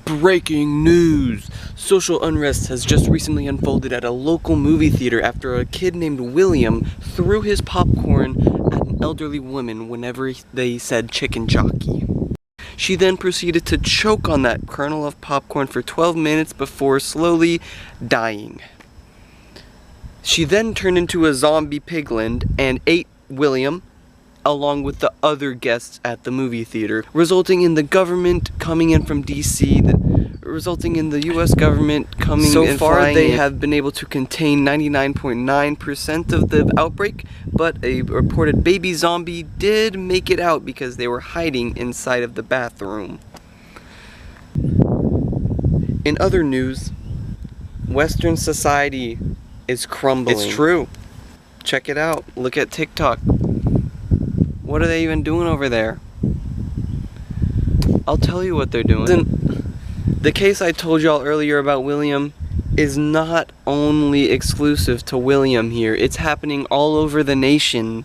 Breaking news! Social unrest has just recently unfolded at a local movie theater after a kid named William threw his popcorn at an elderly woman whenever they said chicken jockey. She then proceeded to choke on that kernel of popcorn for 12 minutes before slowly dying. She then turned into a zombie piglin and ate William along with the other guests at the movie theater, resulting in the government coming in from DC, resulting in the US government coming in. So far, they have been able to contain 99.9% of the outbreak, but a reported baby zombie did make it out because they were hiding inside of the bathroom. In other news, Western society is crumbling. It's true. Check it out. Look at TikTok. What are they even doing over there? I'll tell you what they're doing. The case I told y'all earlier about William is not only exclusive to William here. It's happening all over the nation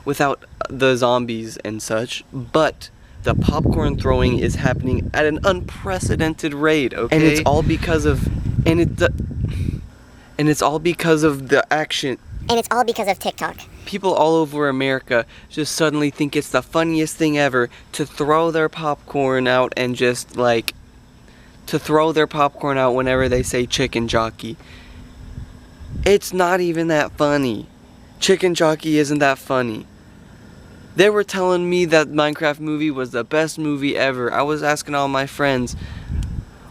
without the zombies and such, but the popcorn throwing is happening at an unprecedented rate, okay? And it's all because of it's all because of the action. And it's all because of TikTok. People all over America just suddenly think it's the funniest thing ever to throw their popcorn out and just like to throw their popcorn out whenever they say chicken jockey. It's not even that funny. Chicken jockey isn't that funny. They were telling me that Minecraft movie was the best movie ever. I was asking all my friends,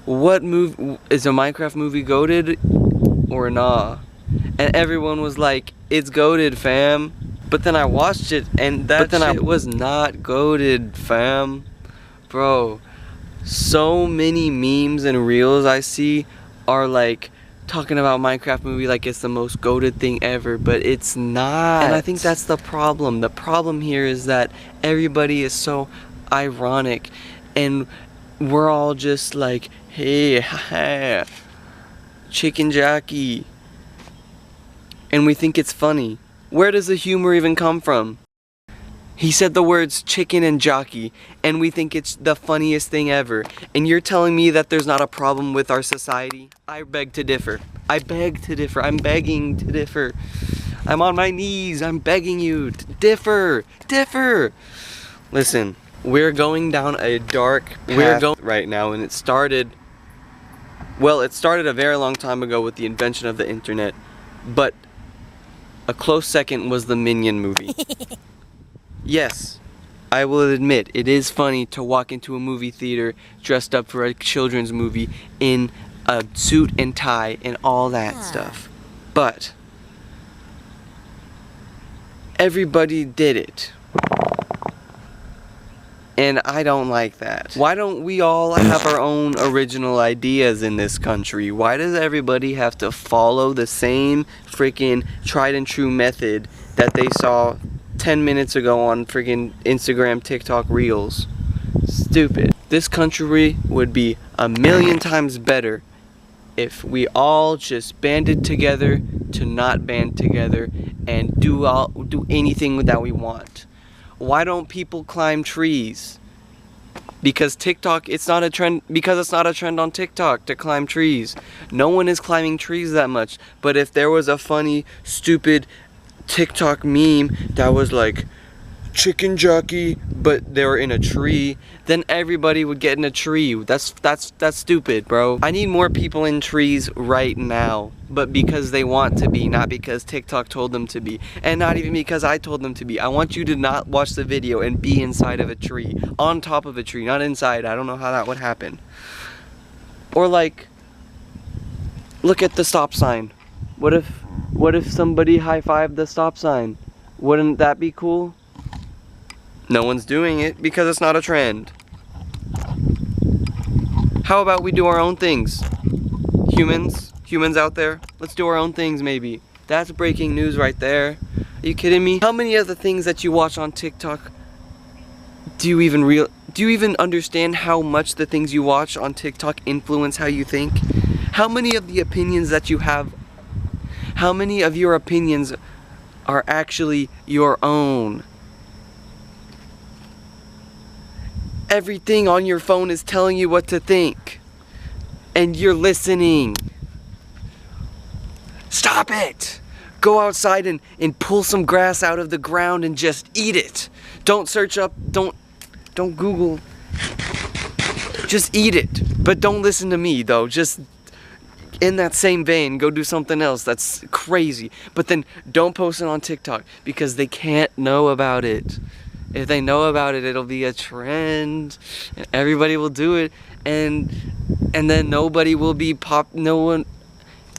what movie is a Minecraft movie goated or nah? And everyone was like, it's goated, fam. But then I watched it and that shit was not goated, fam. Bro, so many memes and reels I see are like talking about Minecraft movie like it's the most goated thing ever, but it's not. And I think that's the problem. The problem here is that everybody is so ironic and we're all just like, hey, haha, chicken jockey. And we think it's funny. Where does the humor even come from? He said the words chicken and jockey, and we think it's the funniest thing ever. And you're telling me that there's not a problem with our society? I beg to differ. I beg to differ. I'm begging to differ. I'm on my knees. I'm begging you to differ. Differ. Listen, we're going down a dark path right now, and it started a very long time ago with the invention of the internet, but a close second was the Minion movie. Yes, I will admit, it is funny to walk into a movie theater dressed up for a children's movie in a suit and tie and all that stuff. But everybody did it. And I don't like that. Why don't we all have our own original ideas in this country? Why does everybody have to follow the same freaking tried and true method that they saw 10 minutes ago on freaking Instagram, TikTok Reels? Stupid. This country would be a million times better if we all just banded together to not band together and do anything that we want. Why don't people climb trees? Because TikTok, it's not a trend on TikTok to climb trees. No one is climbing trees that much. But if there was a funny, stupid TikTok meme that was like chicken jockey, but they were in a tree, then everybody would get in a tree. That's stupid, bro. I need more people in trees right now, but because they want to be, not because TikTok told them to be, and not even because I told them to be. I want you to not watch the video and be inside of a tree, on top of a tree, not inside. I don't know how that would happen. Or like, look at the stop sign. What if somebody high-fived the stop sign? Wouldn't that be cool? No one's doing it because it's not a trend. How about we do our own things? Humans out there, let's do our own things maybe. That's breaking news right there. Are you kidding me? How many of the things that you watch on TikTok do you even understand how much the things you watch on TikTok influence how you think? How many of the opinions that you have, how many of your opinions are actually your own? Everything on your phone is telling you what to think. And you're listening. Stop it! Go outside and pull some grass out of the ground and just eat it. Don't search up, don't Google. Just eat it. But don't listen to me though. Just in that same vein, go do something else that's crazy. But then don't post it on TikTok because they can't know about it. If they know about it, it'll be a trend and everybody will do it, and then nobody will be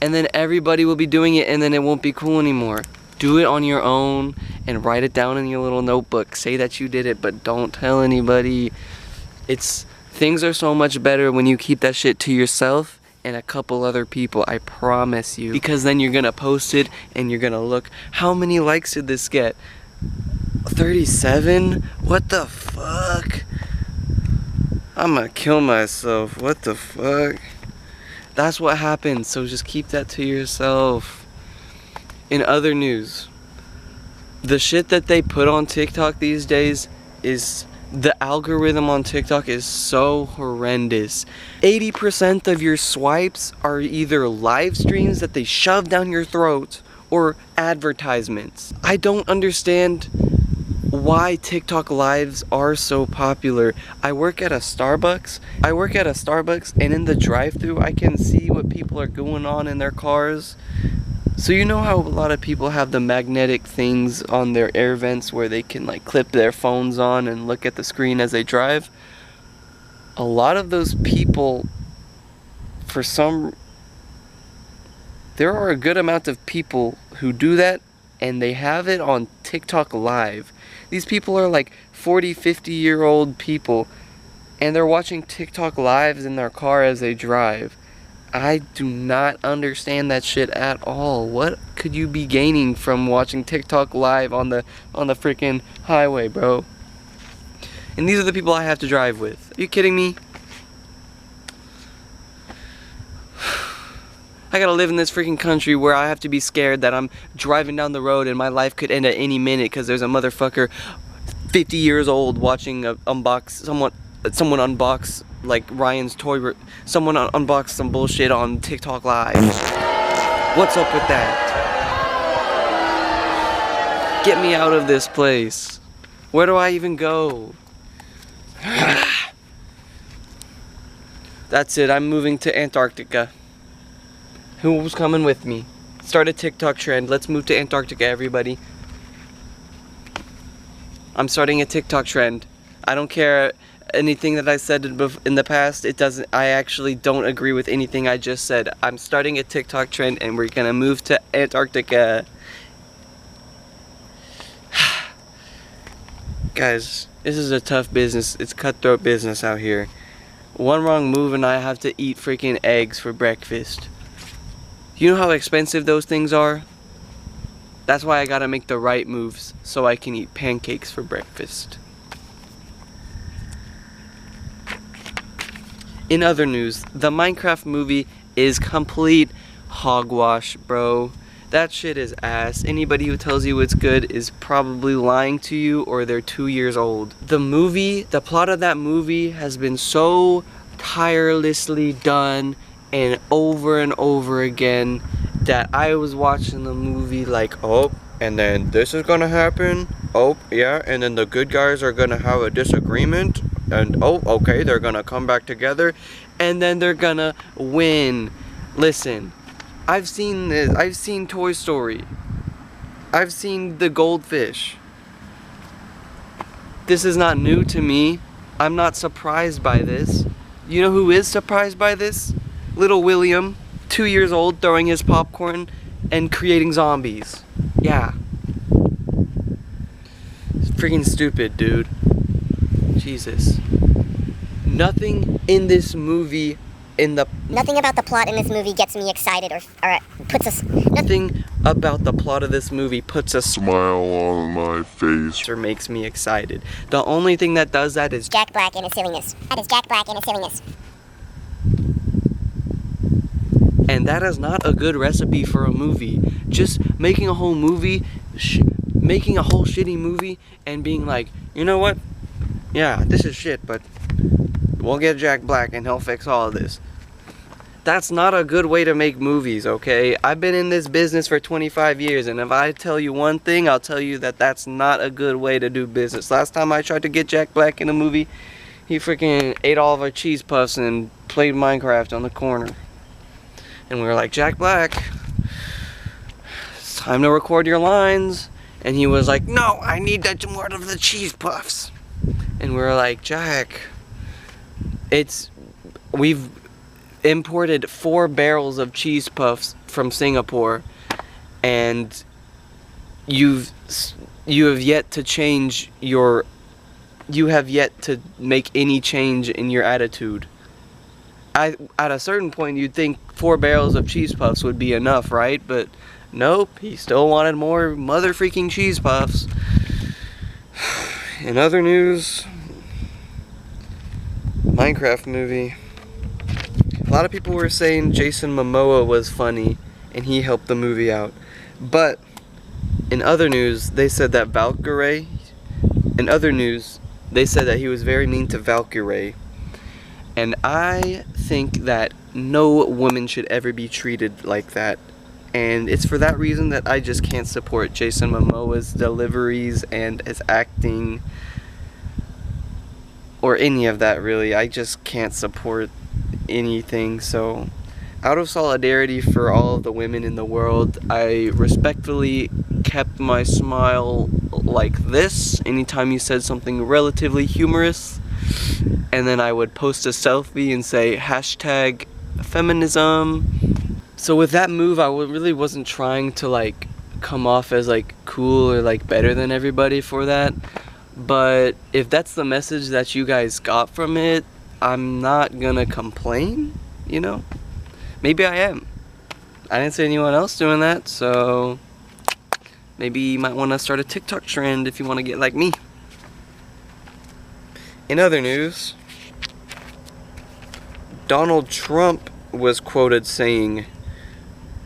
and then everybody will be doing it, and then it won't be cool anymore. Do it on your own and write it down in your little notebook. Say that you did it, but don't tell anybody. Things are so much better when you keep that shit to yourself and a couple other people, I promise you. Because then you're gonna post it and you're gonna look, how many likes did this get? 37? What the fuck? I'm gonna kill myself. What the fuck? That's what happens, so just keep that to yourself. In other news, the shit that they put on TikTok these days is, the algorithm on TikTok is so horrendous. 80% of your swipes are either live streams that they shove down your throat or advertisements. I don't understand why TikTok lives are so popular. I work at a Starbucks and in the drive-thru I can see what people are going on in their cars. So you know how a lot of people have the magnetic things on their air vents where they can like clip their phones on and look at the screen as they drive? A lot of those people, there are a good amount of people who do that, and they have it on TikTok Live. These people are like 40, 50-year-old people, and they're watching TikTok Lives in their car as they drive. I do not understand that shit at all. What could you be gaining from watching TikTok Live on the freaking highway, bro? And these are the people I have to drive with. Are you kidding me? I gotta live in this freaking country where I have to be scared that I'm driving down the road and my life could end at any minute because there's a motherfucker 50 years old watching someone unbox like Ryan's toy, someone unbox some bullshit on TikTok Live. What's up with that? Get me out of this place. Where do I even go? That's it, I'm moving to Antarctica. Who's coming with me? Start a TikTok trend. Let's move to Antarctica, everybody. I'm starting a TikTok trend. I don't care anything that I said in the past. I actually don't agree with anything I just said. I'm starting a TikTok trend and we're gonna move to Antarctica. Guys, this is a tough business. It's cutthroat business out here. One wrong move and I have to eat freaking eggs for breakfast. You know how expensive those things are? That's why I gotta make the right moves so I can eat pancakes for breakfast. In other news, the Minecraft movie is complete hogwash, bro. That shit is ass. Anybody who tells you it's good is probably lying to you or they're 2 years old. The plot of that movie has been so tirelessly done and over again that I was watching the movie like, oh, and then this is gonna happen, oh yeah, and then the good guys are gonna have a disagreement, and oh okay, they're gonna come back together, and then they're gonna win. Listen, I've seen this, I've seen Toy Story, I've seen the goldfish. This is not new to me. I'm not surprised by this. You know who is surprised by this? Little William, 2 years old, throwing his popcorn and creating zombies. Yeah. It's freaking stupid, dude. Jesus. Nothing in this movie, Nothing about the plot in this movie gets me excited or puts us... Nothing about the plot of this movie puts a smile on my face or makes me excited. The only thing that does that is Jack Black and his silliness. And that is not a good recipe for a movie. Just making a whole movie, making a whole shitty movie and being like, you know what, yeah, this is shit, but we'll get Jack Black and he'll fix all of this. That's not a good way to make movies, okay? I've been in this business for 25 years, and if I tell you one thing, I'll tell you that that's not a good way to do business. Last time I tried to get Jack Black in a movie, he freaking ate all of our cheese puffs and played Minecraft on the corner. And we were like, Jack Black, it's time to record your lines. And he was like, no, I need that more of the cheese puffs. And we were like, Jack, we've imported 4 barrels of cheese puffs from Singapore, and you have yet to make any change in your attitude. At a certain point, you'd think 4 barrels of cheese puffs would be enough, right? But nope, he still wanted more mother freaking cheese puffs. In other news, Minecraft movie. A lot of people were saying Jason Momoa was funny and he helped the movie out. But in other news, they said that Valkyrie, he was very mean to Valkyrie. And I think that no woman should ever be treated like that. And it's for that reason that I just can't support Jason Momoa's deliveries and his acting. Or any of that, really. I just can't support anything. So, out of solidarity for all of the women in the world, I respectfully kept my smile like this anytime you said something relatively humorous. And then I would post a selfie and say hashtag feminism. So with that move, I really wasn't trying to like come off as like cool or like better than everybody for that. But if that's the message that you guys got from it, I'm not gonna complain, you know? Maybe I am. I didn't see anyone else doing that, so maybe you might want to start a TikTok trend if you want to get like me. In other news, Donald Trump was quoted saying,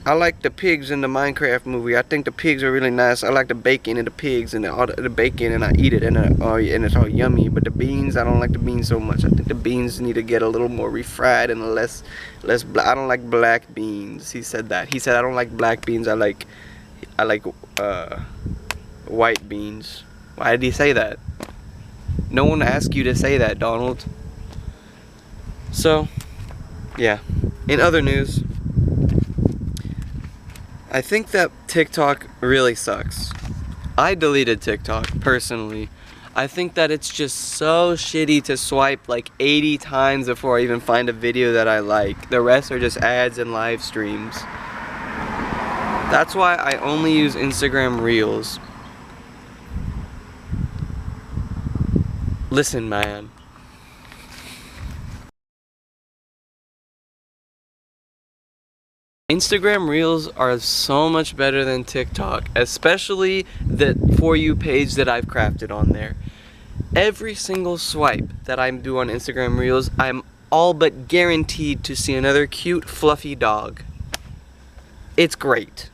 I like the pigs in the Minecraft movie. I think the pigs are really nice. I like the bacon and the pigs and the bacon, and I eat it, and it's all yummy. But the beans, I don't like the beans so much. I think the beans need to get a little more refried and less I don't like black beans. He said that. He said I don't like black beans. I like white beans. Why did he say that? No one asked you to say that, Donald. So, yeah. In other news, I think that TikTok really sucks. I deleted TikTok, personally. I think that it's just so shitty to swipe like 80 times before I even find a video that I like. The rest are just ads and live streams. That's why I only use Instagram Reels. Listen, man. Instagram Reels are so much better than TikTok, especially the For You page that I've crafted on there. Every single swipe that I do on Instagram Reels, I'm all but guaranteed to see another cute, fluffy dog. It's great.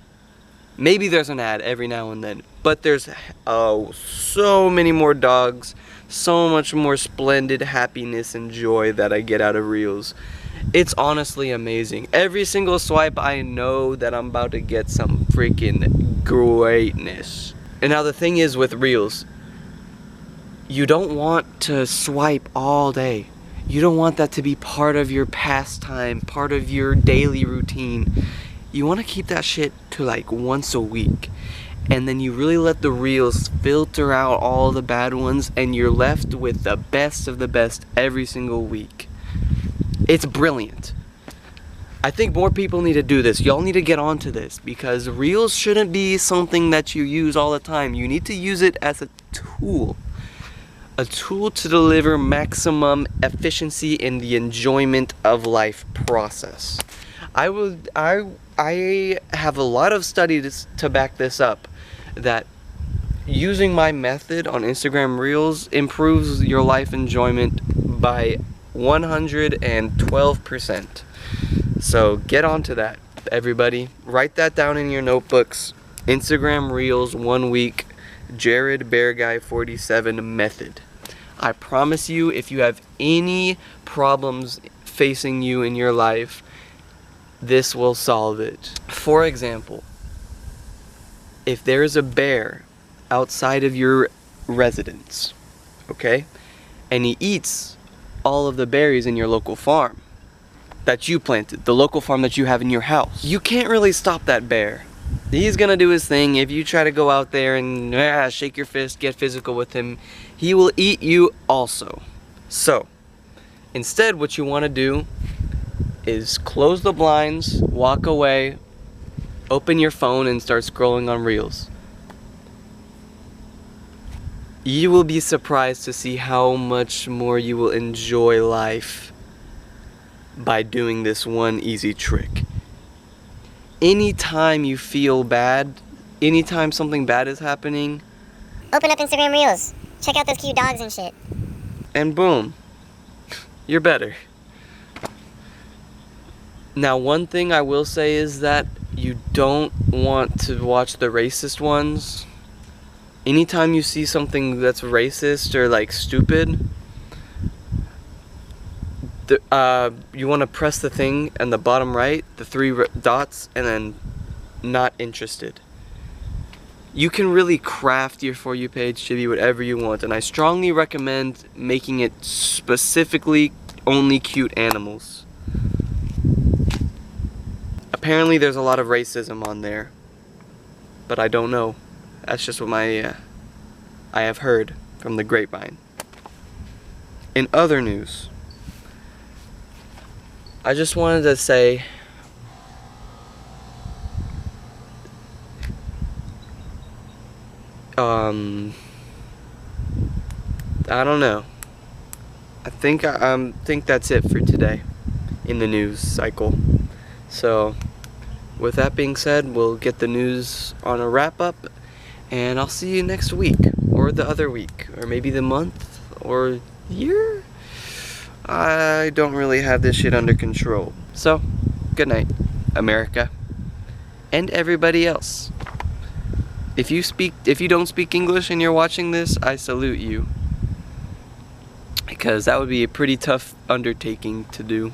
Maybe there's an ad every now and then, but there's so many more dogs, so much more splendid happiness and joy that I get out of Reels. It's honestly amazing. Every single swipe, I know that I'm about to get some freaking greatness. And now the thing is with Reels, you don't want to swipe all day. You don't want that to be part of your pastime, part of your daily routine. You want to keep that shit to like once a week. And then you really let the Reels filter out all the bad ones, and you're left with the best of the best every single week. It's brilliant. I think more people need to do this. Y'all need to get onto this, because Reels shouldn't be something that you use all the time. You need to use it as a tool. A tool to deliver maximum efficiency in the enjoyment of life process. I have a lot of studies to back this up, that using my method on Instagram Reels improves your life enjoyment by 112%. So get onto that, everybody. Write that down in your notebooks. Instagram Reels 1 week, Jared Bear Guy 47 method. I promise you, if you have any problems facing you in your life, this will solve it. For example, if there is a bear outside of your residence, okay, and he eats all of the berries in your local farm that you planted, the local farm that you have in your house, you can't really stop that bear. He's gonna do his thing. If you try to go out there and shake your fist, get physical with him, he will eat you also. So, instead what you want to do is close the blinds, walk away, open your phone and start scrolling on Reels. You will be surprised to see how much more you will enjoy life by doing this one easy trick. Anytime you feel bad, anytime something bad is happening, Open up Instagram Reels. Check out those cute dogs and shit. and boom, you're better. Now, one thing I will say is that you don't want to watch the racist ones. Anytime you see something that's racist or like stupid, you want to press the thing in the bottom right, the three dots, and then not interested. You can really craft your For You page to be whatever you want, and I strongly recommend making it specifically only cute animals. Apparently there's a lot of racism on there, but I don't know. That's just what I have heard from the grapevine. In other news, I just wanted to say I don't know. I think that's it for today in the news cycle. So, with that being said, we'll get the news on a wrap up, and I'll see you next week, or the other week, or maybe the month, or year? I don't really have this shit under control. So, good night, America, and everybody else. If you don't speak English and you're watching this, I salute you, because that would be a pretty tough undertaking to do.